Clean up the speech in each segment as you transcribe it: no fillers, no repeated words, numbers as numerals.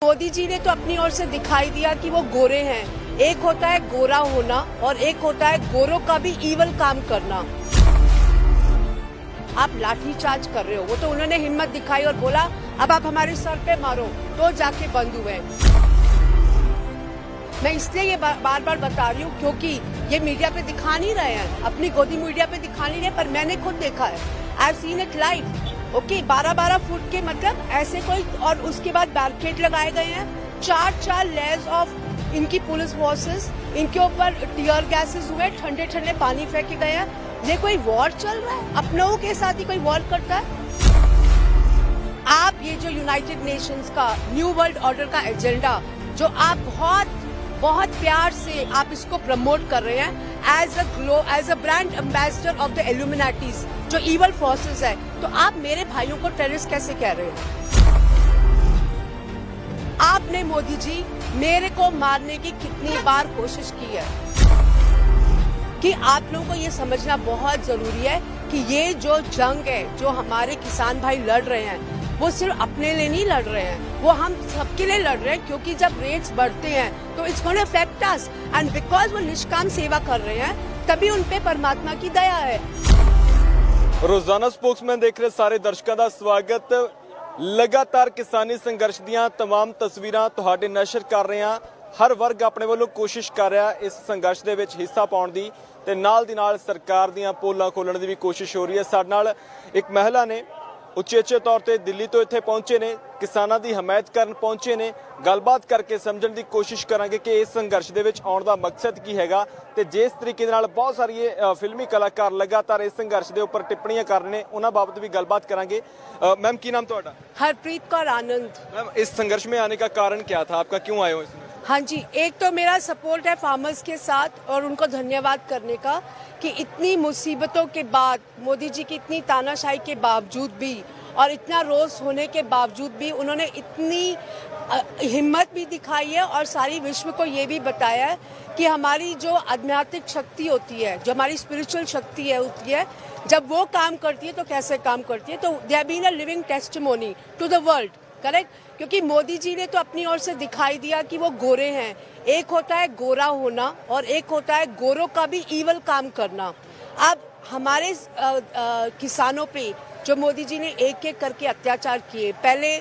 मोदी जी ने तो अपनी ओर से दिखाई दिया कि वो गोरे हैं। एक होता है गोरा होना और एक होता है गोरों का भी ईवल काम करना। आप लाठीचार्ज कर रहे हो, वो तो उन्होंने हिम्मत दिखाई और बोला अब आप हमारे सर पे मारो, तो जाके बंद हुए। मैं इसलिए ये बार बार बता रही हूँ क्योंकि ये मीडिया पे दिखा नहीं रहे हैं, अपनी गोदी मीडिया पे दिखा नहीं रहे, पर मैंने खुद देखा है। I have seen it live. Okay, 12-12 foot के मतलब ऐसे कोई, और उसके बाद बैरिकेड लगाए गए हैं, 4 लेयर्स ऑफ इनकी पुलिस फोर्सेस, इनके ऊपर टीयर गैसेस हुए, ठंडे ठंडे पानी फेंके गए हैं। ये कोई वॉर चल रहा है? अपनों के साथ ही कोई वॉर करता है? आप ये जो यूनाइटेड नेशंस का न्यू वर्ल्ड ऑर्डर का एजेंडा जो आप बहुत प्यार से आप इसको प्रमोट कर रहे हैं as a brand ambassador of the Illuminatis जो इवल फोर्सेस है, तो आप मेरे भाइयों को टेररिस्ट कैसे कह रहे हैं? आपने मोदी जी मेरे को मारने की कितनी बार कोशिश की है कि आप लोगों को ये समझना बहुत जरूरी है कि ये जो जंग है जो हमारे किसान भाई लड़ रहे हैं वो सिर्फ अपने लिए नहीं लड़ रहे हैं, वो हम सबके लिए लड़ रहे हैं, क्योंकि जब रेट्स बढ़ते हैं तो it's gonna affect us, and because वो निष्काम सेवा कर रहे हैं तभी उन पे परमात्मा की दया है। रोजाना स्पोक्समैन देख रहे सारे दर्शकों का स्वागत। लगातार किसानी संघर्ष ਦੀਆਂ तमाम तस्वीरां ਤੁਹਾਡੇ ਨਸ਼ਰ ਕਰ ਰਹੇ ਹਾਂ। हर वर्ग अपने ਵੱਲੋਂ कोशिश कर रहा है इस संघर्ष ਦੇ ਵਿੱਚ ਹਿੱਸਾ ਪਾਉਣ ਦੀ ਤੇ ਨਾਲ ਦੀ ਨਾਲ ਸਰਕਾਰ ਦੀਆਂ ਪੋਲਾਂ ਖੋਲਣ ਦੀ ਵੀ ਕੋਸ਼ਿਸ਼ ਹੋ ਰਹੀ ਹੈ। ਸਾਡੇ ਨਾਲ ਇੱਕ ਮਹਿਲਾ ਨੇ उचेचे तौर पर दिल्ली तो इत्थे पहुंचे ने, किसानों की हमायत करन पहुंचे ने। गलबात करके समझण की कोशिश करांगे कि इस संघर्ष दे विच आउण दा मकसद की हैगा ते जिस तरीके दे नाल बहुत सारे फिल्मी कलाकार लगातार इस संघर्ष के उपर टिप्पणियां कर रहे हैं उन्हां बाबत भी गलबात करांगे। मैम की नाम तुहाडा? हरप्रीत कौर आनंद। मैम इस संघर्ष में आने का कारण क्या था आपका, क्यों आए हो इसमें? हाँ जी, एक तो मेरा सपोर्ट है फार्मर्स के साथ और उनको धन्यवाद करने का कि इतनी मुसीबतों के बाद, मोदी जी की इतनी तानाशाही के बावजूद भी और इतना रोष होने के बावजूद भी उन्होंने इतनी हिम्मत भी दिखाई है और सारी विश्व को ये भी बताया है कि हमारी जो आध्यात्मिक शक्ति होती है, जो हमारी स्पिरिचुअल शक्ति होती है, जब वो काम करती है तो कैसे काम करती है। तो they have been a living testimony to the world, correct? क्योंकि मोदी जी ने तो अपनी ओर से दिखाई दिया कि वो गोरे हैं। एक होता है गोरा होना और एक होता है गोरों का भी ईवल काम करना। अब हमारे किसानों पे जो मोदी जी ने एक एक करके अत्याचार किए, पहले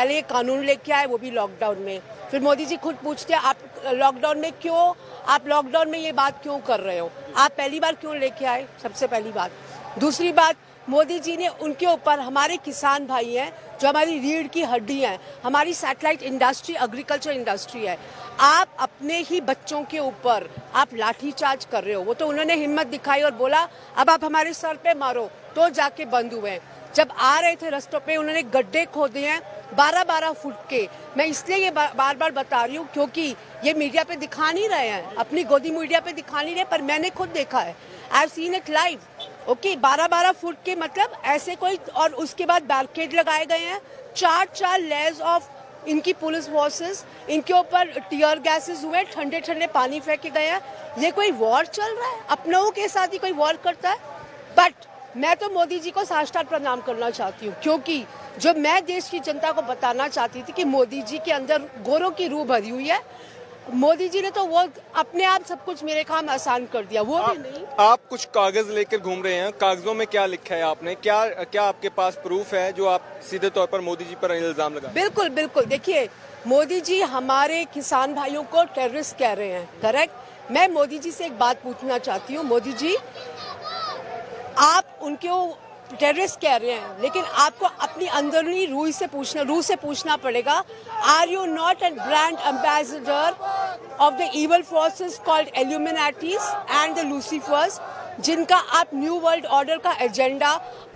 ये कानून लेके आए, वो भी लॉकडाउन में। फिर मोदी जी खुद पूछते हैं आप लॉकडाउन में ये बात क्यों कर रहे हो, आप पहली बार क्यों लेके आए, सबसे पहली बात। दूसरी बात, मोदी जी ने उनके ऊपर, हमारे किसान भाई हैं जो हमारी रीढ़ की हड्डी हैं, हमारी सैटेलाइट इंडस्ट्री एग्रीकल्चर इंडस्ट्री है, आप अपने ही बच्चों के ऊपर आप लाठीचार्ज कर रहे हो। वो तो उन्होंने हिम्मत दिखाई और बोला अब आप हमारे सर पे मारो, तो जाके बंद हुए। जब आ रहे थे रास्तों पे उन्होंने गड्ढे खोदे हैं 12-12 फुट के। मैं इसलिए ये बार बार बता रही हूँ क्योंकि ये मीडिया पे दिखा नहीं रहे हैं, अपनी गोदी मीडिया पे दिखा नहीं रहे, पर मैंने खुद देखा है। I have seen it live. Okay, 12-12 foot के मतलब ऐसे कोई, और उसके बाद बैरिकेड लगाए गए हैं, 4 लेयर्स ऑफ इनकी पुलिस फोर्सेस, इनके ऊपर टीयर गैसेस हुए, ठंडे ठंडे पानी फेंके गए हैं। ये कोई वॉर चल रहा है? अपनों के साथ ही कोई वॉर करता है? बट मैं तो मोदी जी को साष्टांग प्रणाम करना चाहती हूँ, क्योंकि जो मैं देश की जनता को बताना चाहती थी कि मोदी जी के अंदर गोरों की रूह भरी हुई है, मोदी जी ने तो वो अपने आप सब कुछ मेरे काम आसान कर दिया। वो भी नहीं। आप कुछ कागज लेकर घूम रहे हैं, कागजों में क्या लिखा है आपने, क्या आपके पास प्रूफ है जो आप सीधे तौर पर मोदी जी पर इल्जाम लगा? बिल्कुल बिल्कुल, देखिए मोदी जी हमारे किसान भाइयों को टेररिस्ट कह रहे हैं, करेक्ट? मैं मोदी जी से एक बात पूछना चाहती हूँ, मोदी जी आप उनको टेररिस्ट कह रहे हैं, लेकिन आपको अपनी अंदरूनी रूह से पूछना पड़ेगा, are you not an brand ambassador of the evil forces called Illuminatis and the Lucifers, जिनका आप न्यू वर्ल्ड ऑर्डर का एजेंडा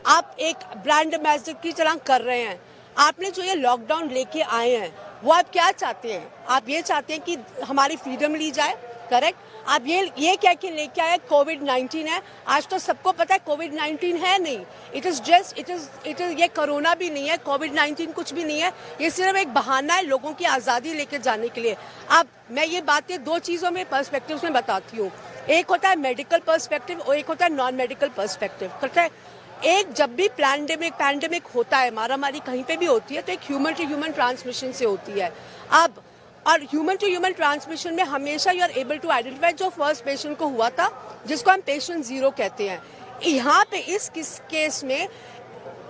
आप एक ब्रांड एम्बेसडर की तरह कर रहे हैं। आपने जो ये लॉकडाउन लेके आए हैं वो आप क्या चाहते हैं? आप ये चाहते हैं कि हमारी फ्रीडम ली जाए, करेक्ट? आप ये क्या कि लेके आए कोविड-19 है। आज तो सबको पता है कोविड-19 है नहीं, इट इज ये कोरोना भी नहीं है, कोविड-19 कुछ भी नहीं है, ये सिर्फ एक बहाना है लोगों की आज़ादी लेके जाने के लिए। अब मैं ये बातें 2 चीज़ों में पर्सपेक्टिव में बताती हूँ। एक होता है मेडिकल पर्सपेक्टिव और एक होता है नॉन मेडिकल पर्सपेक्टिव, करता है। एक जब भी पैंडेमिक होता है, मारामारी कहीं पे भी होती है, तो एक ह्यूमन टू ह्यूमन ट्रांसमिशन से होती है। अब और ह्यूमन टू ह्यूमन ट्रांसमिशन में हमेशा you are able to identify जो फर्स्ट पेशेंट को हुआ था, जिसको हम पेशेंट जीरो कहते हैं। यहाँ पे इस केस में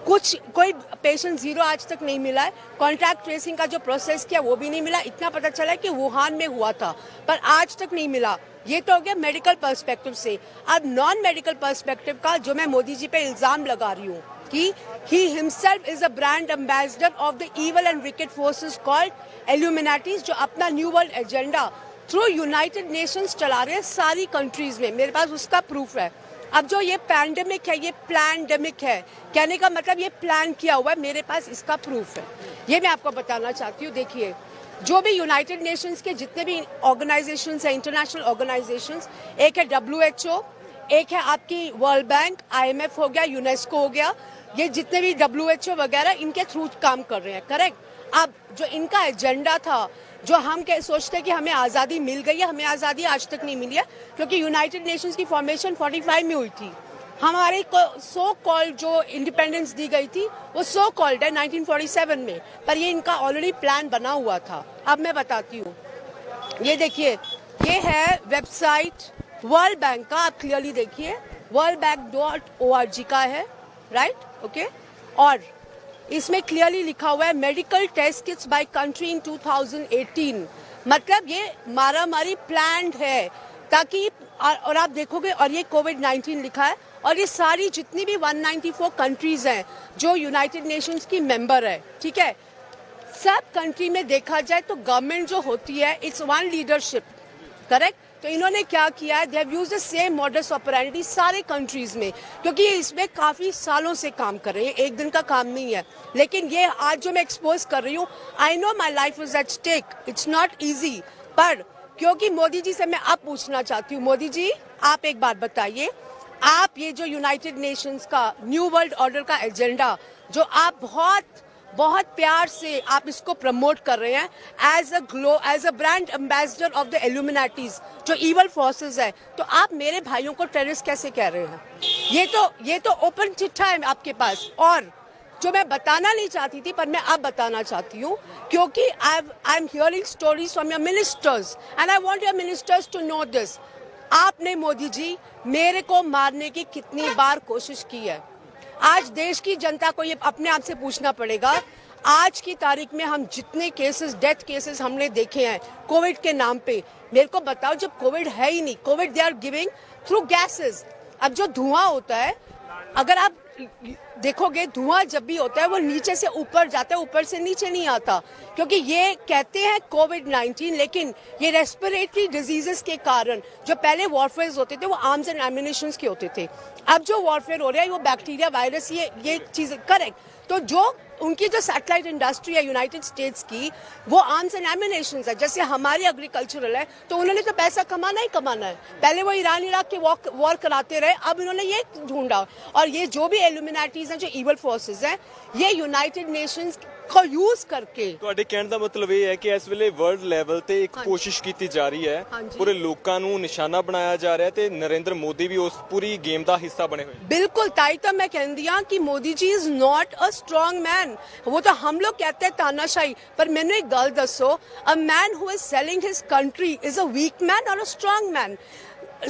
कोई पेशेंट जीरो आज तक नहीं मिला है। कॉन्टैक्ट ट्रेसिंग का जो प्रोसेस किया वो भी नहीं मिला। इतना पता चला है कि वुहान में हुआ था, पर आज तक नहीं मिला। ये तो हो गया मेडिकल पर्सपेक्टिव से। अब नॉन मेडिकल पर्सपेक्टिव का जो मैं मोदी जी पे इल्जाम लगा रही हूँ कि he himself is a brand ambassador of the evil and wicked forces called Illuminatis, जो अपना new world agenda through United Nations चला रहे हैं सारी कंट्रीज में। मेरे पास उसका प्रूफ है। अब जो ये पैंडेमिक है, ये प्लैंडेमिक है, कहने का मतलब ये प्लान किया हुआ है। मेरे पास इसका प्रूफ है, ये मैं आपको बताना चाहती हूँ। देखिए, जो भी यूनाइटेड नेशंस के जितने भी ऑर्गेनाइजेशंस हैं, इंटरनेशनल ऑर्गेनाइजेशंस, एक है WHO, एक है आपकी वर्ल्ड बैंक, IMF हो गया, यूनेस्को हो गया, ये जितने भी WHO वगैरह इनके थ्रू काम कर रहे हैं, करेक्ट। अब जो इनका एजेंडा था, जो हम सोचते हैं कि हमें आज़ादी मिल गई है, हमें आज़ादी आज तक नहीं मिली है, क्योंकि यूनाइटेड नेशंस की फॉर्मेशन 45 में हुई थी। हमारे सो कॉल्ड जो इंडिपेंडेंस दी गई थी वो सो कॉल्ड है 1947 में, पर ये इनका ऑलरेडी प्लान बना हुआ था। अब मैं बताती हूँ, ये देखिए, ये है वेबसाइट वर्ल्ड बैंक का, आप क्लियरली देखिए, worldbank.org का है, राइट, ओके। और इसमें क्लियरली लिखा हुआ है medical test kits by country in 2018। मतलब ये मारामारी प्लान्ड है, ताकि और आप देखोगे, और ये कोविड-19 लिखा है, और ये सारी जितनी भी 194 कंट्रीज हैं जो यूनाइटेड नेशंस की मेंबर है, ठीक है, सब कंट्री में देखा जाए तो गवर्नमेंट जो होती है, इट्स वन लीडरशिप, करेक्ट। तो इन्होंने क्या किया है, they have used the same modus operandi सारे कंट्रीज में, क्योंकि ये इसमें काफी सालों से काम कर रहे हैं, एक दिन का काम नहीं है। लेकिन ये आज जो मैं एक्सपोज कर रही हूँ, I know my life is at stake, it's not easy, पर क्योंकि मोदी जी से मैं अब पूछना चाहती हूँ, मोदी जी आप एक बात बताइए, आप ये जो यूनाइटेड नेशंस का न्यू वर्ल्ड ऑर्डर का एजेंडा, जो आप बहुत प्यार से आप इसको प्रमोट कर रहे हैं as a brand ambassador of the Illuminatis, जो इवल फोर्सेस है, तो आप मेरे भाइयों को टेररिस्ट कैसे कह रहे हैं? ये तो ओपन चिट्ठा है आपके पास। और जो मैं बताना नहीं चाहती थी, पर मैं अब बताना चाहती हूँ, क्योंकि I am hearing stories from your ministers and I want your ministers to know this. आपने मोदी जी मेरे को मारने की कितनी बार कोशिश की है? आज देश की जनता को ये अपने आप से पूछना पड़ेगा। आज की तारीख में हम जितने केसेस, डेथ केसेस हमने देखे हैं कोविड के नाम पे, मेरे को बताओ, जब कोविड है ही नहीं, covid they are giving through gases. अब जो धुआं होता है, अगर आप देखोगे, धुआं जब भी होता है वो नीचे से ऊपर जाता है, ऊपर से नीचे नहीं आता, क्योंकि ये कहते हैं कोविड-19, लेकिन ये रेस्पिरेटरी डिजीजेस के कारण जो पहले वॉरफेयर होते थे वो आर्म्स एंड एम्यूनिशंस के होते थे। अब जो वॉरफेयर हो रहा है वो बैक्टीरिया, वायरस, ये चीजें, करेक्ट। तो जो उनकी जो सैटेलाइट इंडस्ट्री है यूनाइटेड स्टेट्स की, वो आर्म्स एंड एम्यूनिशंस है। जैसे हमारी एग्रीकल्चरल है, तो उन्होंने तो पैसा कमाना ही कमाना है। पहले वो ईरान इराक के वॉर कराते रहे, अब इन्होंने ये ढूंढा। और ये जो भी इल्यूमिनाटीज हैं, जो इवल फोर्सेस हैं, ये यूनाइटेड नेशंस को यूज करके। ਤੁਹਾਡੇ ਕਹਿਣ ਦਾ ਮਤਲਬ ਇਹ ਹੈ ਕਿ ਇਸ ਵੇਲੇ ਵਰਲਡ ਲੈਵਲ ਤੇ ਇੱਕ ਕੋਸ਼ਿਸ਼ ਕੀਤੀ ਜਾ ਰਹੀ ਹੈ, ਪੂਰੇ ਲੋਕਾਂ ਨੂੰ ਨਿਸ਼ਾਨਾ ਬਣਾਇਆ ਜਾ ਰਿਹਾ ਤੇ ਨਰਿੰਦਰ ਮੋਦੀ ਵੀ ਉਸ ਪੂਰੀ ਗੇਮ ਦਾ ਹਿੱਸਾ ਬਣੇ ਹੋਏ। बिल्कुल, ताई तो मैं कहती हूँ कि Modi ji is not a strong man. वो तो हम लोग कहते हैं तानाशाही, पर मैंने एक गल दसो, a man who is selling his country is a weak man और अ स्ट्रॉन्ग मैन?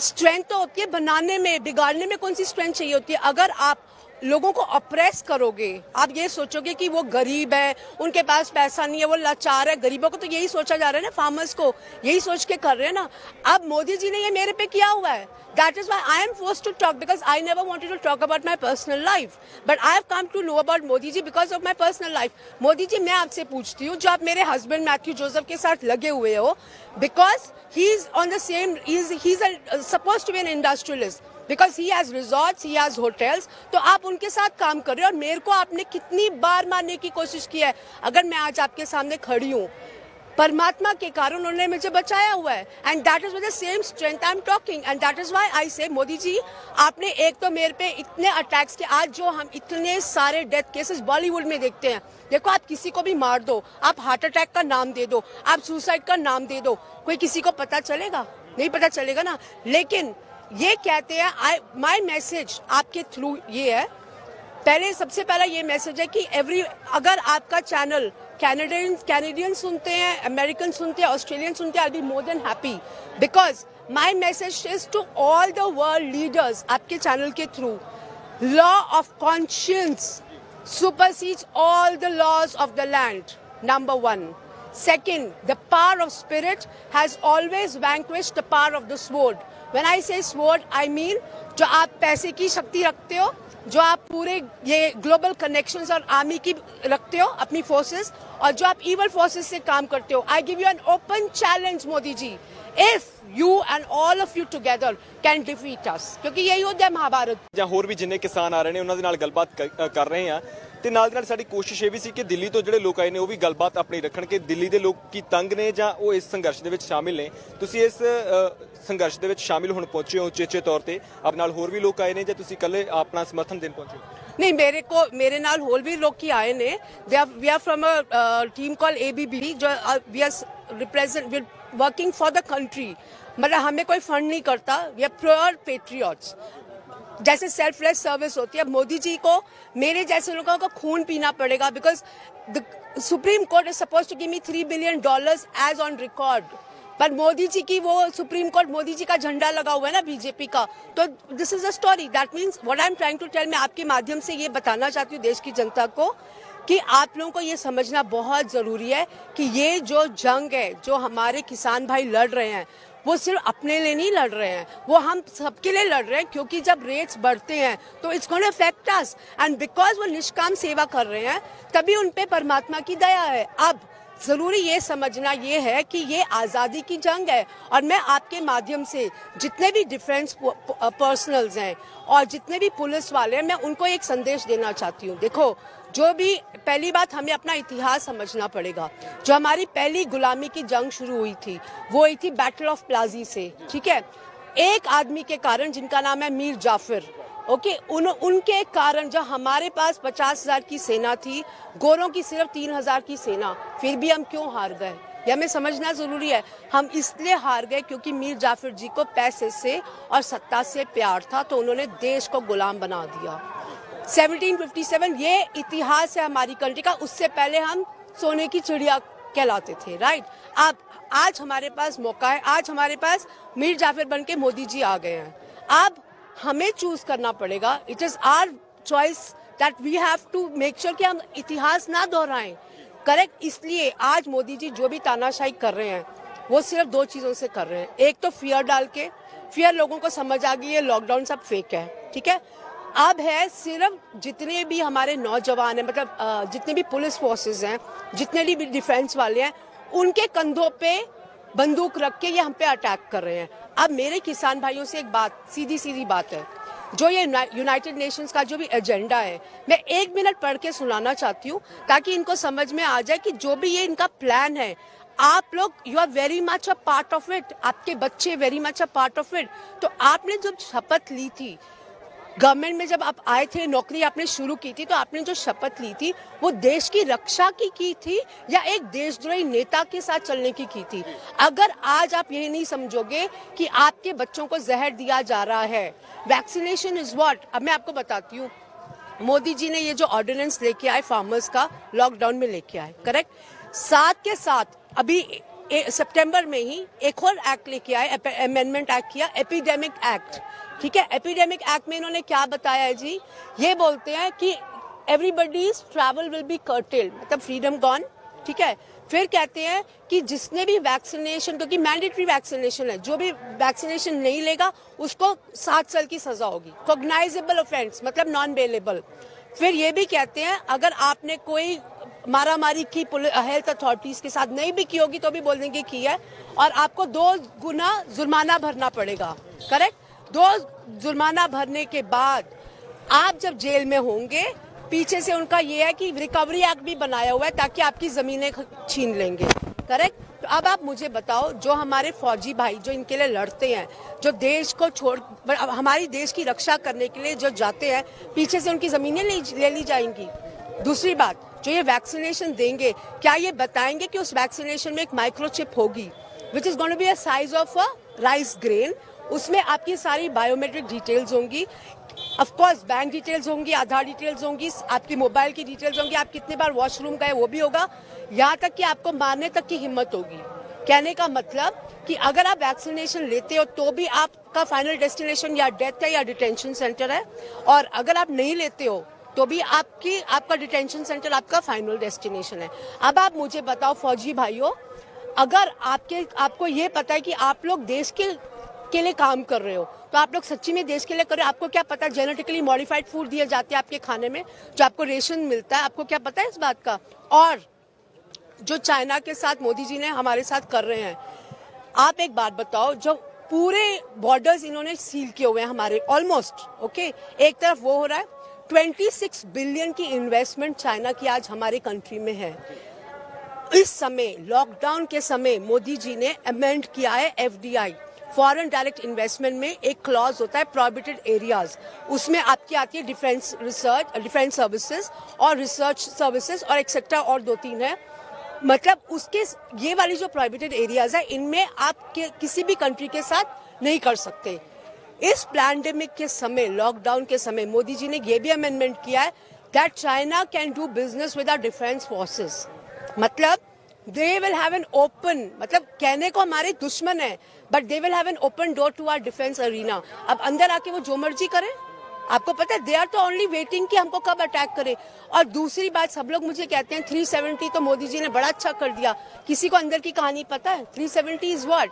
स्ट्रेंथ तो होती है बनाने में, बिगाड़ने में कौन सी स्ट्रेंथ चाहिए होती है? अगर आप लोगों को अप्रेस करोगे, आप ये सोचोगे कि वो गरीब है, उनके पास पैसा नहीं है, वो लाचार है, गरीबों को तो यही सोचा जा रहा है ना, फार्मर्स को यही सोच के कर रहे हैं ना। अब मोदी जी ने ये मेरे पे किया हुआ है। That is why I am forced to talk, because I never wanted to talk about my personal life, but I have come to know about Modi ji because of my personal life. Modi ji, मैं आपसे पूछती हूँ, जो आप मेरे husband Matthew Joseph के साथ लगे हुए हो, because he is on the same, he's supposed to be an industrialist, because he has resorts, he has hotels, तो आप उनके साथ काम कर रहे हो। और मेरे को आपने कितनी बार मारने की कोशिश की है। अगर मैं आज आपके सामने खड़ी हूँ, परमात्मा के कारण उन्होंने मुझे बचाया हुआ है, and that is with the same strength I am talking, and that is why I से, मोदी जी, आपने एक तो मेरे पे इतने अटैक्स किए। आज जो हम इतने सारे डेथ केसेस बॉलीवुड में देखते हैं, देखो, आप किसी को भी मार दो, आप हार्ट अटैक का नाम दे दो, आप सुसाइड का नाम दे दो, कोई किसी को पता चलेगा? नहीं पता चलेगा ना। लेकिन ये कहते हैं, माई मैसेज आपके थ्रू ये है पहले सबसे पहला ये मैसेज है कि अगर आपका चैनल कैनेडियन सुनते हैं, अमेरिकन सुनते हैं, ऑस्ट्रेलियन सुनते हैं, I be more than happy, because my message is to all the world leaders आपके चैनल के through, law of conscience supersedes all the laws of the land, number one. Second, the power of spirit has always vanquished the power of the sword. When I say sword, I mean जो आप पैसे की शक्ति रखते हो, जो आप पूरे ये ग्लोबल कनेक्शंस और आर्मी की रखते हो अपनी फोर्सेस, और जो आप इवल फोर्सेस से काम करते हो, I give you an open challenge Modi ji, if you and all of you together can defeat us, क्योंकि यही होता है महाभारत। ਜਾਂ ਹੋਰ ਵੀ ਜਿੰਨੇ ਕਿਸਾਨ ਆ ਰਹੇ ਨੇ ਉਹਨਾਂ ਦੇ ਨਾਲ ਗੱਲਬਾਤ ਕਰ ਰਹੇ ਆ ਤੇ ਨਾਲ ਦੀ ਨਾਲ ਸਾਡੀ ਕੋਸ਼ਿਸ਼ ਇਹ ਵੀ ਸੀ ਕਿ ਦਿੱਲੀ ਤੋਂ ਜਿਹੜੇ ਲੋਕ ਆਏ ਨੇ ਉਹ ਵੀ ਗੱਲਬਾਤ ਆਪਣੀ ਰੱਖਣ ਕਿ ਦਿੱਲੀ ਦੇ ਲੋਕ ਕੀ ਤੰਗ ਨੇ ਜਾਂ ਉਹ ਇਸ ਸੰਘਰਸ਼ ਦੇ ਵਿੱਚ ਸ਼ਾਮਿਲ ਨੇ। ਤੁਸੀਂ ਇਸ ਸੰਘਰਸ਼ ਦੇ ਵਿੱਚ ਸ਼ਾਮਿਲ ਹੋਣ ਪਹੁੰਚੇ ਹੋ ਉਚੇਚੇ ਤੌਰ ਤੇ, ਆਪ ਨਾਲ ਹੋਰ ਵੀ ਲੋਕ ਆਏ ਨੇ ਜਾਂ ਤੁਸੀਂ ਇਕੱਲੇ ਆਪਣਾ ਸਮਰਥਨ ਦੇਣ ਪਹੁੰਚੇ ਹੋ? नहीं, मेरे नाल होल भी लोग की आए ने, we are from a team call ABB, जो we are working for the country, मतलब हमें कोई फंड नहीं करता, वी आर प्योर पेट्रियट्स, जैसे सेल्फलेस सर्विस होती है। मोदी जी को मेरे जैसे लोगों को खून पीना पड़ेगा, because the Supreme Court is suppose to give me $3 billion as on record, पर मोदी जी की वो सुप्रीम कोर्ट, मोदी जी का झंडा लगा हुआ है ना बीजेपी का, तो this is a story. That means what I am trying to tell, मैं आपके माध्यम से ये बताना चाहती हूँ देश की जनता को कि आप लोगों को ये समझना बहुत जरूरी है कि ये जो जंग है, जो हमारे किसान भाई लड़ रहे हैं, वो सिर्फ अपने लिए नहीं लड़ रहे हैं, वो हम सबके लिए लड़ रहे हैं, क्योंकि जब रेट्स बढ़ते हैं तो it's going to affect us, and because वो निष्काम सेवा कर रहे हैं तभी उन पे परमात्मा की दया है। अब जरूरी ये समझना ये है कि ये आज़ादी की जंग है, और मैं आपके माध्यम से जितने भी डिफेंस पर्सनल्स हैं और जितने भी पुलिस वाले हैं, मैं उनको एक संदेश देना चाहती हूँ। देखो, जो भी पहली बात, हमें अपना इतिहास समझना पड़ेगा। जो हमारी पहली गुलामी की जंग शुरू हुई थी वो हुई थी बैटल ऑफ प्लाजी से, ठीक है, एक आदमी के कारण जिनका नाम है मीर जाफर, ओके, उनके कारण जब हमारे पास 50,000 की सेना थी, गोरों की सिर्फ 3,000 की सेना, फिर भी हम क्यों हार गए, ये हमें समझना जरूरी है। हम इसलिए हार गए क्योंकि मीर जाफर जी को पैसे से और सत्ता से प्यार था, तो उन्होंने देश को गुलाम बना दिया। 1757 ये इतिहास है हमारी कंट्री का, उससे पहले हम सोने की चिड़िया कहलाते थे, राइट। अब आज हमारे पास मौका है, आज हमारे पास मीर जाफर बन के मोदी जी आ गए हैं। अब हमें चूज करना पड़ेगा, it is our choice that we have to make sure कि हम इतिहास ना दोहराएं, करेक्ट। इसलिए आज मोदी जी जो भी तानाशाही कर रहे हैं वो सिर्फ दो चीजों से कर रहे हैं, एक तो फियर डाल के, फियर लोगों को समझ आ गई है लॉकडाउन सब फेक है, ठीक है। अब है सिर्फ जितने भी हमारे नौजवान हैं, मतलब जितने भी पुलिस फोर्सेस हैं, जितने भी डिफेंस वाले हैं, उनके कंधों पे बंदूक रख के ये हम पे अटैक कर रहे हैं। अब मेरे किसान भाइयों से एक बात, सीधी बात है, जो ये यूनाइटेड नेशंस का जो भी एजेंडा है, मैं 1 मिनट पढ़ के सुनाना चाहती हूँ ताकि इनको समझ में आ जाए कि जो भी ये इनका प्लान है, आप लोग you are very much a part of it, आपके बच्चे very much a part of it. तो आपने जब शपथ ली थी गवर्नमेंट में, जब आप आए थे, नौकरी आपने शुरू की थी, तो आपने जो शपथ ली थी वो देश की रक्षा की थी या एक देशद्रोही नेता के साथ चलने की थी? अगर आज आप ये नहीं समझोगे कि आपके बच्चों को जहर दिया जा रहा है, वैक्सीनेशन इज व्हाट। अब मैं आपको बताती हूँ, मोदी जी ने ये जो ऑर्डिनेंस लेके आए फार्मर्स का, लॉकडाउन में लेके आए, करेक्ट, साथ के साथ अभी सितंबर में ही एक और एक्ट लेके आए, अमेंडमेंट एक्ट किया, एपिडेमिक एक्ट, ठीक है। एपिडेमिक एक्ट में इन्होंने क्या बताया है जी, ये बोलते हैं कि everybody's travel will be curtailed, मतलब फ्रीडम गॉन, ठीक है। फिर कहते हैं कि जिसने भी वैक्सीनेशन, क्योंकि मैंडेटरी वैक्सीनेशन है, जो भी वैक्सीनेशन नहीं लेगा उसको 7 साल की सजा होगी, कॉग्नाइजेबल ऑफेंस, मतलब नॉन बेलेबल। फिर ये भी कहते हैं अगर आपने कोई मारामारी की हेल्थ अथॉरिटीज के साथ नहीं भी की होगी तो भी बोल देंगे की है, और आपको 2 गुना जुर्माना भरना पड़ेगा, करेक्ट। 2 जुर्माना भरने के बाद आप जब जेल में होंगे, पीछे से उनका ये है कि रिकवरी एक्ट भी बनाया हुआ है ताकि आपकी जमीनें छीन लेंगे, करेक्ट। तो अब आप मुझे बताओ, जो हमारे फौजी भाई जो इनके लिए लड़ते हैं, जो देश को छोड़, हमारी देश की रक्षा करने के लिए जो जाते हैं, पीछे से उनकी जमीनें ले ली जाएंगी। दूसरी बात, जो ये वैक्सीनेशन देंगे, क्या ये बताएंगे कि उस वैक्सीनेशन में एक माइक्रोचिप होगी which is going to be a size of a rice grain, उसमें आपकी सारी बायोमेट्रिक डिटेल्स होंगी, ऑफ कोर्स बैंक डिटेल्स होंगी, आधार डिटेल्स होंगी, आपकी मोबाइल की डिटेल्स होंगी, आप कितने बार वॉशरूम गए वो भी होगा, यहाँ तक कि आपको मारने तक की हिम्मत होगी। कहने का मतलब कि अगर आप वैक्सीनेशन लेते हो तो भी आपका फाइनल डेस्टिनेशन या डेथ है या डिटेंशन सेंटर है, और अगर आप नहीं लेते हो तो भी आपका डिटेंशन सेंटर आपका फाइनल डेस्टिनेशन है। अब आप मुझे बताओ फौजी भाइयों, अगर आपको ये पता है कि आप लोग देश के लिए काम कर रहे हो, तो आप लोग सच्ची में देश के लिए कर रहे हो। आपको क्या पता जेनेटिकली मॉडिफाइड फूड दिए जाते हैं आपके खाने में, जो आपको रेशन मिलता है, आपको क्या पता है इस बात का? और जो चाइना के साथ मोदी जी ने हमारे साथ कर रहे हैं, आप एक बात बताओ, जो पूरे बॉर्डर्स इन्होंने सील किए हुए हैं हमारे ऑलमोस्ट, ओके, एक तरफ वो हो रहा है, 26 बिलियन की इन्वेस्टमेंट चाइना की आज हमारे कंट्री में है। इस समय लॉकडाउन के समय मोदी जी ने अमेंड किया है FDI, फॉरेन डायरेक्ट इन्वेस्टमेंट में एक क्लॉज होता है प्रोहिबिटेड एरियाज, उसमें आपकी आती है डिफेंस रिसर्च, डिफेंस सर्विसेज और रिसर्च सर्विसेज और एक्सेट्रा और 2-3 है। मतलब उसके ये वाली जो प्रोहिबिटेड एरियाज है, इनमें आप किसी भी कंट्री के साथ नहीं कर सकते। इस पैंडेमिक के समय, लॉकडाउन के समय, मोदी जी ने ये भी अमेंडमेंट किया है that China can do business with our defence forces. मतलब they will have an open, मतलब कहने को हमारे दुश्मन है, but they will have an open door to our defence arena. अब अंदर आके वो जो मर्जी करें, आपको पता है, दे आर तो ओनली वेटिंग कि हमको कब अटैक करे। और दूसरी बात, सब लोग मुझे कहते हैं 370 तो मोदी जी ने बड़ा अच्छा कर दिया, किसी को अंदर की कहानी पता है 370 इज व्हाट?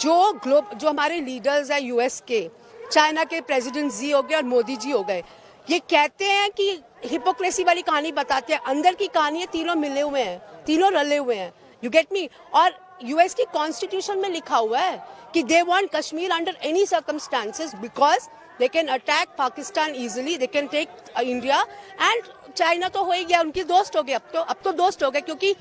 जो हमारे लीडर्स है यूएस के, चाइना के प्रेसिडेंट जी हो गए और मोदी जी हो गए, ये कहते हैं कि हिपोक्रेसी वाली कहानी बताते हैं, अंदर की कहानी है, तीनों मिले हुए हैं, तीनों रले हुए हैं, यू गेट मी। और यूएस की कॉन्स्टिट्यूशन में लिखा हुआ है कि they want Kashmir under any circumstances because they can attack Pakistan easily, they can take India, and China तो हो ही गया, उनके दोस्त हो गए, अब तो दोस्त हो गए, क्योंकि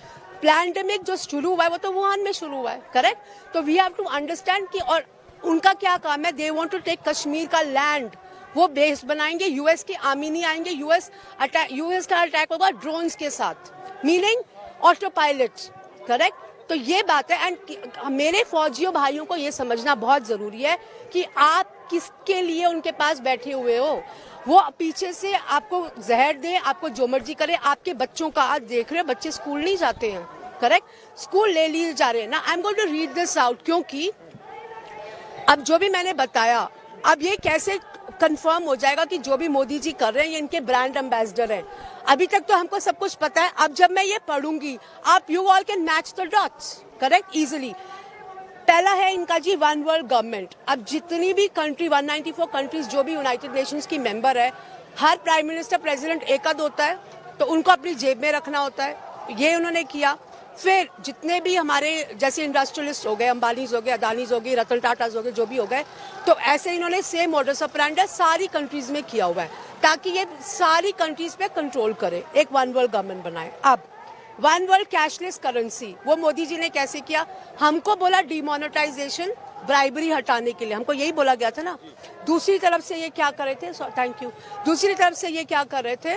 पैंडेमिक जो शुरू हुआ है वो तो वुहान में शुरू हुआ है, करेक्ट? तो वी हैव टू अंडरस्टैंड कि, और उनका क्या काम है, they want to take Kashmir का लैंड, वो बेस बनाएंगे, यूएस की आर्मी नहीं आएंगे, यूएस का अटैक होगा ड्रोन्स के साथ, मीनिंग ऑटो पायलट, करेक्ट? तो ये बात है। एंड मेरे फौजियों भाइयों को ये समझना बहुत जरूरी है कि आप किसके लिए उनके पास बैठे हुए हो। वो पीछे से आपको जहर दे, आपको जो मर्जी करे, आपके बच्चों का आज देख रहे हो, बच्चे स्कूल नहीं जाते हैं, करेक्ट? स्कूल ले लिए जा रहे हैं ना। I am going to read this out, क्योंकि अब जो भी मैंने बताया, अब ये कैसे कंफर्म हो जाएगा कि जो भी मोदी जी कर रहे हैं ये इनके ब्रांड एम्बेसडर हैं। अभी तक तो हमको सब कुछ पता है, अब जब मैं ये पढ़ूंगी, आप you all can match the dots, correct, easily. पहला है इनका जी वन वर्ल्ड गवर्नमेंट। अब जितनी भी कंट्री, 194 कंट्रीज जो भी यूनाइटेड नेशंस की मेंबर है, हर प्राइम मिनिस्टर प्रेसिडेंट एक आध होता है, तो उनको अपनी जेब में रखना होता है, ये उन्होंने किया। फिर जितने भी हमारे जैसे इंडस्ट्रियलिस्ट हो गए, अंबानीज हो गए, अदानीज हो गए, रतन टाटाज हो गए, जो भी हो गए, तो ऐसे इन्होंने सेम मॉडस ऑपरेंडी सारी कंट्रीज में किया हुआ है, ताकि ये सारी कंट्रीज पे कंट्रोल करे, एक वन वर्ल्ड गवर्नमेंट बनाए। अब वन वर्ल्ड कैशलेस करेंसी, वो मोदी जी ने कैसे किया? हमको बोला डिमोनेटाइजेशन, ब्राइबरी हटाने के लिए, हमको यही बोला गया था ना। दूसरी तरफ से ये क्या कर रहे थे, थैंक यू, दूसरी तरफ से ये क्या कर रहे थे,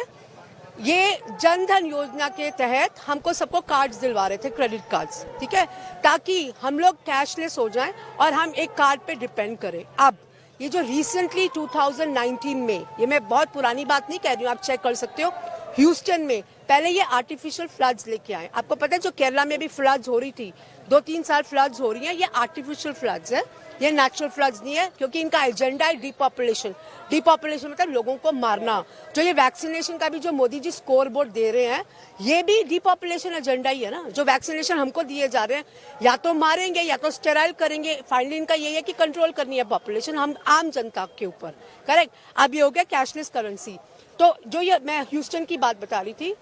ये जनधन योजना के तहत हमको सबको कार्ड्स दिलवा रहे थे, क्रेडिट कार्ड्स, ठीक है, ताकि हम लोग कैशलेस हो जाएं और हम एक कार्ड पे डिपेंड करें। अब ये जो रिसेंटली 2019 में, ये मैं बहुत पुरानी बात नहीं कह रही हूँ, आप चेक कर सकते हो, ह्यूस्टन में पहले ये आर्टिफिशियल फ्लड्स लेके आए। आपको पता है जो केरला में भी फ्लड्स हो रही थी, 2-3 साल फ्लड्स हो रही हैं, ये आर्टिफिशियल फ्लड्स है, ये नेचुरल फ्लड्स नहीं है, क्योंकि इनका एजेंडा है डिपॉपुलेशन। डिपॉपुलेशन मतलब लोगों को मारना। जो ये वैक्सीनेशन का भी जो मोदी जी स्कोर बोर्ड दे रहे हैं, ये भी डिपॉपुलेशन एजेंडा ही है ना। जो वैक्सीनेशन हमको दिए जा रहे हैं, या तो मारेंगे या तो स्टेराइल करेंगे, फाइनली इनका ये है कि कंट्रोल करनी है पॉपुलेशन हम आम जनता के ऊपर, करेक्ट? अब ये हो गया कैशलेस करेंसी। तो जो ये मैं ह्यूस्टन की बात बता रही थी,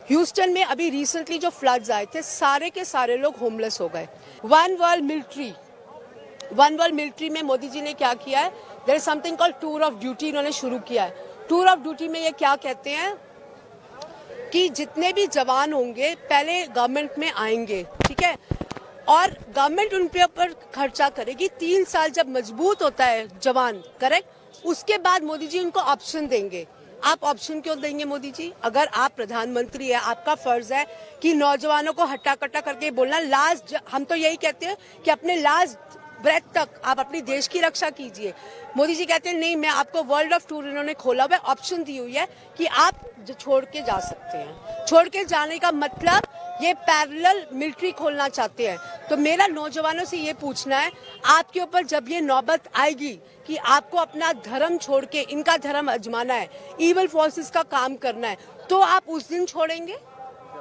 ह्यूस्टन में अभी रिसेंटली जो फ्लड्स आए थे, सारे के सारे लोग होमलेस हो गए। वन वर्ल्ड मिलिट्री में मोदी जी ने क्या किया है, there is something called tour of duty, इन्होंने शुरू किया है। टूर ऑफ ड्यूटी में ये क्या कहते हैं कि जितने भी जवान होंगे पहले गवर्नमेंट में आएंगे, ठीक है, और गवर्नमेंट उन पे ऊपर खर्चा करेगी। 3 साल जब मजबूत होता है जवान, करेक्ट, उसके बाद मोदी जी उनको ऑप्शन देंगे। आप ऑप्शन क्यों देंगे मोदी जी? अगर आप प्रधानमंत्री है, आपका फर्ज है कि नौजवानों को हट्टा कट्टा करके बोलना, लास्ट, हम तो यही कहते हैं कि अपने लास्ट ब्रेथ तक आप अपनी देश की रक्षा कीजिए। मोदी जी कहते हैं नहीं, मैं आपको वर्ल्ड ऑफ टूर इन्होंने खोला हुआ ऑप्शन दी हुई है कि आप छोड़ के जा सकते हैं। छोड़ के जाने का मतलब ये पैरेलल मिलिट्री खोलना चाहते हैं। तो मेरा नौजवानों से ये पूछना है, आपके ऊपर जब ये नौबत आएगी कि आपको अपना धर्म छोड़ के इनका धर्म आजमाना है, इविल फोर्सेस का काम करना है, तो आप उस दिन छोड़ेंगे?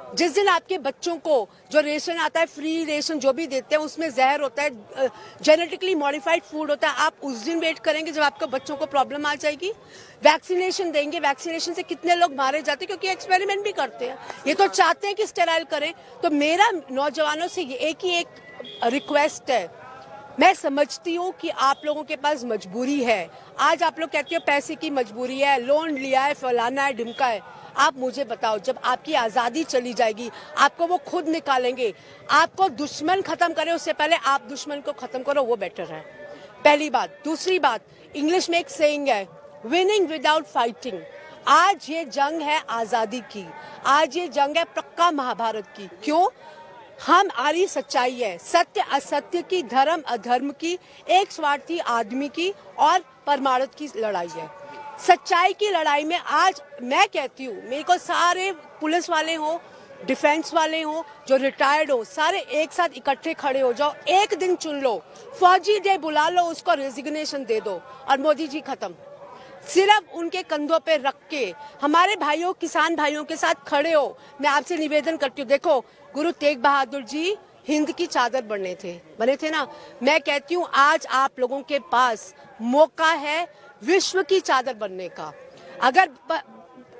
जिस दिन आपके बच्चों को जो रेशन आता है, फ्री रेशन जो भी देते हैं, उसमें जहर होता है, जेनेटिकली मॉडिफाइड फूड होता है, आप उस दिन वेट करेंगे जब आपके बच्चों को प्रॉब्लम आ जाएगी? वैक्सीनेशन देंगे, वैक्सीनेशन से कितने लोग मारे जाते हैं क्योंकि एक्सपेरिमेंट भी करते हैं। ये तो चाहते हैं कि स्टेराइल करें। तो मेरा नौजवानों से एक ही एक रिक्वेस्ट है, मैं समझती हूँ कि आप लोगों के पास मजबूरी है। आज आप लोग कहते हो पैसे की मजबूरी है, लोन लिया है, फलाना है, ढिमका है। आप मुझे बताओ, जब आपकी आज़ादी चली जाएगी, आपको वो खुद निकालेंगे। आपको दुश्मन खत्म करे उससे पहले आप दुश्मन को खत्म करो, वो बेटर है। पहली बात। दूसरी बात, इंग्लिश में एक सेइंग है, विनिंग विदाउट फाइटिंग। आज ये जंग है आज़ादी की, आज ये जंग है पक्का महाभारत की। क्यों? हमारी सच्चाई है, सत्य असत्य की, धर्म अधर्म की, एक स्वार्थी आदमी की और परमार्थ की लड़ाई है। सच्चाई की लड़ाई में आज मैं कहती हूँ, मेरे को सारे पुलिस वाले हो, डिफेंस वाले हो, जो रिटायर्ड हो, सारे एक साथ इकट्ठे खड़े हो जाओ, एक दिन चुन लो, फौजी डे बुला लो, उसको रेजिग्नेशन दे दो और मोदी जी खत्म। सिर्फ उनके कंधों पे रख के हमारे भाइयों, किसान भाइयों के साथ खड़े हो। मैं आपसे निवेदन करती हूँ, देखो गुरु तेग बहादुर जी हिंद की चादर बने थे ना। मैं कहती हूँ आज आप लोगों के पास मौका है विश्व की चादर बनने का।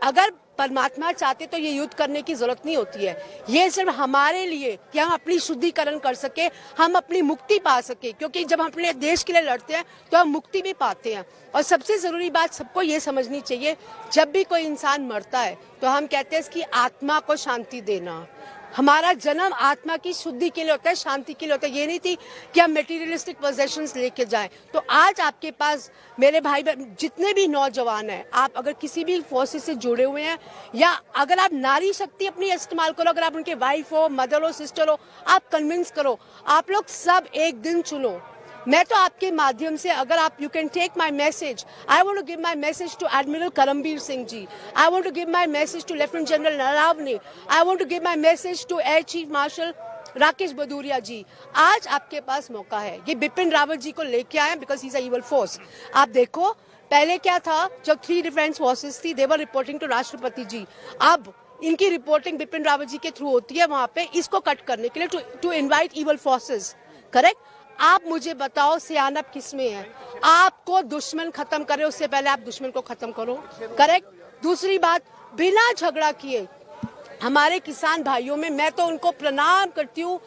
अगर परमात्मा चाहते तो ये युद्ध करने की जरूरत नहीं होती है। ये सिर्फ हमारे लिए कि हम अपनी शुद्धिकरण कर सके, हम अपनी मुक्ति पा सके, क्योंकि जब हम अपने देश के लिए लड़ते हैं तो हम मुक्ति भी पाते हैं। और सबसे जरूरी बात सबको ये समझनी चाहिए, जब भी कोई इंसान मरता है तो हम कहते हैं इसकी आत्मा को शांति देना। हमारा जन्म आत्मा की शुद्धि के लिए होता है, शांति के लिए होता है। ये नहीं थी कि हम मटेरियलिस्टिक पोजेशंस लेके जाएं। तो आज आपके पास मेरे भाई जितने भी नौजवान हैं, आप अगर किसी भी फोर्सेस से जुड़े हुए हैं या अगर आप नारी शक्ति अपनी इस्तेमाल करो, अगर आप उनके वाइफ हो, मदर हो, सिस्टर हो, आप कन्विंस करो। आप लोग सब एक दिन चुनो। मैं तो आपके माध्यम से, अगर आप you can take my message, I want to give my message to Admiral Karambir Singh ji, I want to give my message to Lieutenant General Naravane, I want to give my message to Air Chief Marshal Rakesh Bhadauria ji. आज आपके पास मौका है। ये बिपिन रावत जी को लेके आए because he is a evil force. आप देखो पहले क्या था, जब 3 डिफेंस फोर्सेस थी, दे वर रिपोर्टिंग टू राष्ट्रपति जी। अब इनकी रिपोर्टिंग बिपिन रावत जी के थ्रू होती है वहां पे, इसको कट करने के लिए, to invite evil forces. Correct? आप मुझे बताओ सियानत किसमें है? आपको दुश्मन खत्म करे उससे पहले आप दुश्मन को खत्म करो। करेक्ट? दूसरी बात, बिना झगड़ा किए हमारे किसान भाइयों में, मैं तो उनको प्रणाम करती हूँ।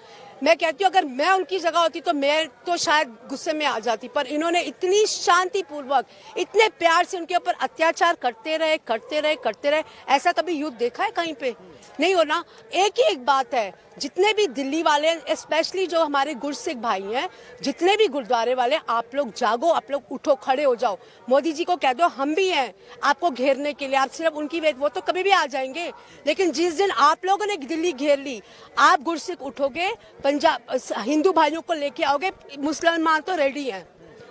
मैं कहती हूँ अगर मैं उनकी जगह होती तो मैं तो शायद गुस्से में आ जाती, पर इन्होंने इतनी शांतिपूर्वक, इतने प्यार से उनके ऊपर अत्याचार करते रहे। ऐसा कभी युद्ध देखा है कहीं पे? नहीं हो ना। एक ही एक बात है, जितने भी दिल्ली वाले, स्पेशली जो हमारे गुरसिख भाई हैं, जितने भी गुरुद्वारे वाले, आप लोग जागो, आप लोग उठो, खड़े हो जाओ। मोदी जी को कह दो हम भी हैं आपको घेरने के लिए। आप सिर्फ उनकी वेट, वो तो कभी भी आ जाएंगे, लेकिन जिस दिन आप लोगों ने दिल्ली घेर ली, आप गुरसिख उठोगे, पंजाब हिंदू भाइयों को लेके आओगे। मुसलमान तो रेडी हैं,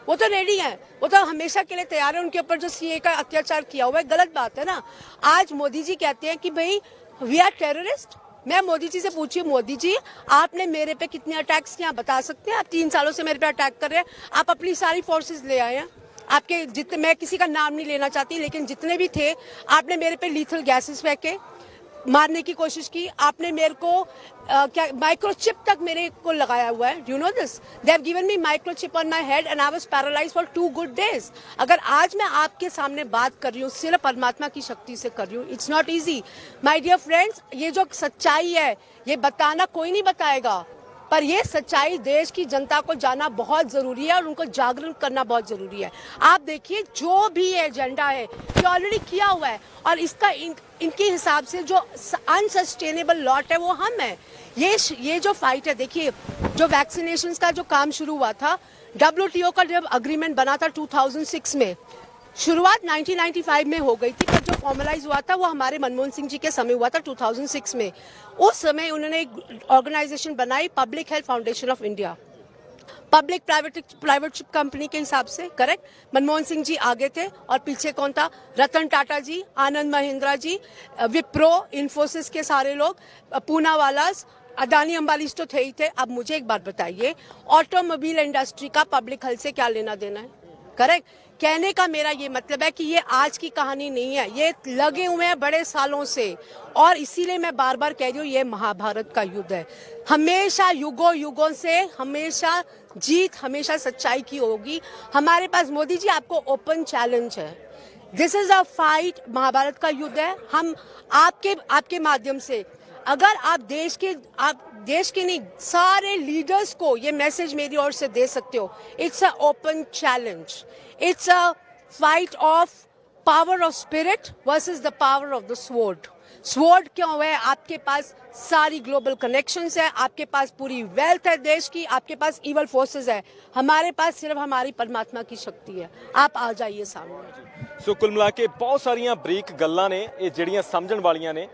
वो तो रेडी हैं, वो तो हमेशा के लिए तैयार है। उनके ऊपर जो सीए का अत्याचार किया हुआ है, गलत बात है ना। आज मोदी जी कहते हैं कि भाई वी आर टेररिस्ट। मैं मोदी जी से पूछी, मोदी जी आपने मेरे पे कितने अटैक्स किए बता सकते हैं? आप 3 सालों से मेरे पे अटैक कर रहे हैं, आप अपनी सारी फोर्सेस ले आए हैं। आपके जितने, मैं किसी का नाम नहीं लेना चाहती, लेकिन जितने भी थे, आपने मेरे पे लीथल गैसेस फेंके, मारने की कोशिश की। आपने मेरे को क्या माइक्रोचिप तक मेरे को लगाया हुआ है। You know this, they have given me microchip on my head and I was paralysed for 2 good days. अगर आज मैं आपके सामने बात कर रही हूँ, सिर्फ परमात्मा की शक्ति से कर रही हूँ। It's not easy my dear friends. ये जो सच्चाई है, ये बताना कोई नहीं बताएगा, पर ये सच्चाई देश की जनता को जानना बहुत जरूरी है और उनको जागरण करना बहुत जरूरी है। आप देखिए जो भी एजेंडा है ये ऑलरेडी किया हुआ है, और इसका इनके हिसाब से जो अनसस्टेनेबल लॉट है वो हम है। ये जो फाइट है, देखिए जो वैक्सीनेशन का जो काम शुरू हुआ था, WTO का जब अग्रीमेंट बना था 2006 में, शुरुआत 1995 में हो गई थी, पर जो फॉर्मलाइज हुआ था वो हमारे मनमोहन सिंह जी के समय हुआ था 2006 में। उस समय उन्होंने एक ऑर्गेनाइजेशन बनाई, public health foundation of India. Public private company के हिसाब से, करेक्ट। मनमोहन सिंह जी आगे थे और पीछे कौन था? रतन टाटा जी, आनंद महिंद्रा जी, विप्रो, इन्फोसिस के सारे लोग, पूनावालास, अदानी अंबानी तो थे ही थे। अब मुझे एक बात बताइए, ऑटोमोबाइल इंडस्ट्री का पब्लिक हेल्थ से क्या लेना देना है? करेक्ट। कहने का मेरा ये मतलब है कि ये आज की कहानी नहीं है, ये लगे हुए हैं बड़े सालों से, और इसीलिए मैं बार बार कह रही हूँ ये महाभारत का युद्ध है। हमेशा युगों युगों से हमेशा जीत हमेशा सच्चाई की होगी। हमारे पास मोदी जी आपको ओपन चैलेंज है, this is a fight, Mahabharat का युद्ध है। हम आपके माध्यम से अगर आप देश के नहीं सारे लीडर्स को ये मैसेज मेरी ओर से दे सकते हो, it's a open challenge, it's a fight of power of spirit versus the power of the sword. Sword क्यों है? आपके पास सारी ग्लोबल कनेक्शंस है, आपके पास पूरी वेल्थ है देश की, आपके पास इवल फोर्सेस है, हमारे पास सिर्फ हमारी परमात्मा की शक्ति है। आप आ जाइए सामने। ਸੋ ਕੁੱਲ ਮਿਲਾ ਕੇ ਬਹੁਤ ਸਾਰੀਆਂ ਬਰੀਕ ਗੱਲਾਂ ਨੇ ਇਹ ਜਿਹੜੀਆਂ ਸਮਝਣ ਵਾਲੀਆਂ ਨੇ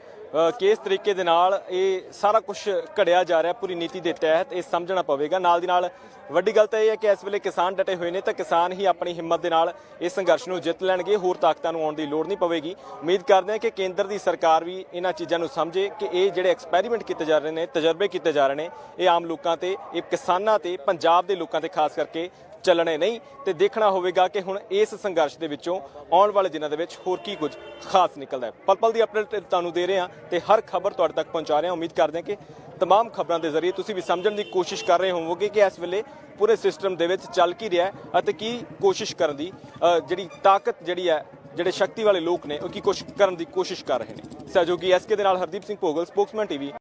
ਕਿਸ ਤਰੀਕੇ ਦੇ ਨਾਲ ਇਹ ਸਾਰਾ ਕੁਝ ਘੜਿਆ ਜਾ ਰਿਹਾ ਪੂਰੀ ਨੀਤੀ ਦੇ ਤਹਿਤ ਇਹ ਸਮਝਣਾ ਪਵੇਗਾ। ਨਾਲ ਦੀ ਨਾਲ ਵੱਡੀ ਗੱਲ ਤਾਂ ਇਹ ਹੈ ਕਿ ਇਸ ਵੇਲੇ ਕਿਸਾਨ ਡਟੇ ਹੋਏ ਨੇ ਤਾਂ ਕਿਸਾਨ ਹੀ ਆਪਣੀ ਹਿੰਮਤ ਦੇ ਨਾਲ ਇਸ ਸੰਘਰਸ਼ ਨੂੰ ਜਿੱਤ ਲੈਣਗੇ, ਹੋਰ ਤਾਕਤਾਂ ਨੂੰ ਆਉਣ ਦੀ ਲੋੜ ਨਹੀਂ ਪਵੇਗੀ। ਉਮੀਦ ਕਰਦੇ ਹਾਂ ਕਿ ਕੇਂਦਰ ਦੀ ਸਰਕਾਰ ਵੀ ਇਹਨਾਂ ਚੀਜ਼ਾਂ ਨੂੰ ਸਮਝੇ ਕਿ ਇਹ ਜਿਹੜੇ ਐਕਸਪੈਰੀਮੈਂਟ ਕੀਤੇ ਜਾ ਰਹੇ ਨੇ, ਤਜਰਬੇ ਕੀਤੇ ਜਾ ਰਹੇ ਨੇ, ਇਹ ਆਮ ਲੋਕਾਂ ਤੇ, ਇਹ ਕਿਸਾਨਾਂ ਤੇ, ਪੰਜਾਬ ਦੇ ਲੋਕਾਂ ਤੇ ਖਾਸ ਕਰਕੇ ਚੱਲਣੇ ਨਹੀਂ ਤੇ ਦੇਖਣਾ ਹੋਵੇਗਾ ਕਿ ਹੁਣ ਇਸ ਸੰਘਰਸ਼ ਦੇ ਵਿੱਚੋਂ ਆਉਣ ਵਾਲੇ ਦਿਨਾਂ ਦੇ ਵਿੱਚ ਹੋਰ ਕੀ ਕੁਝ ਖਾਸ ਨਿਕਲਦਾ ਹੈ। ਪਲ ਪਲ ਦੀ ਅਪਡੇਟ ਤੁਹਾਨੂੰ ਦੇ ਰਹੇ ਹਾਂ ਤੇ ਹਰ ਖਬਰ ਤੁਹਾਡੇ ਤੱਕ ਪਹੁੰਚਾ ਰਹੇ ਹਾਂ। ਉਮੀਦ ਕਰਦੇ ਹਾਂ ਕਿ तमाम ਖਬਰਾਂ ਦੇ ਜ਼ਰੀਏ ਤੁਸੀਂ ਵੀ ਸਮਝਣ ਦੀ ਕੋਸ਼ਿਸ਼ ਕਰ ਰਹੇ ਹੋਵੋਗੇ ਕਿ ਇਸ ਵੇਲੇ ਪੂਰੇ ਸਿਸਟਮ ਦੇ ਵਿੱਚ ਚੱਲ ਕੀ ਰਿਹਾ ਹੈ ਅਤੇ ਕੀ ਕੋਸ਼ਿਸ਼ ਕਰਨ ਦੀ ਜਿਹੜੀ ਤਾਕਤ ਜਿਹੜੀ ਹੈ, ਜਿਹੜੇ ਸ਼ਕਤੀ ਵਾਲੇ ਲੋਕ ਨੇ ਉਹ ਕੀ ਕਰਨ ਦੀ ਕੋਸ਼ਿਸ਼ ਕਰ ਰਹੇ ਨੇ। ਸਹਿਯੋਗੀ SK ਦੇ ਨਾਲ ਹਰਦੀਪ ਸਿੰਘ ਭੋਗਲ, ਸਪੋਕਸਮੈਨ TV।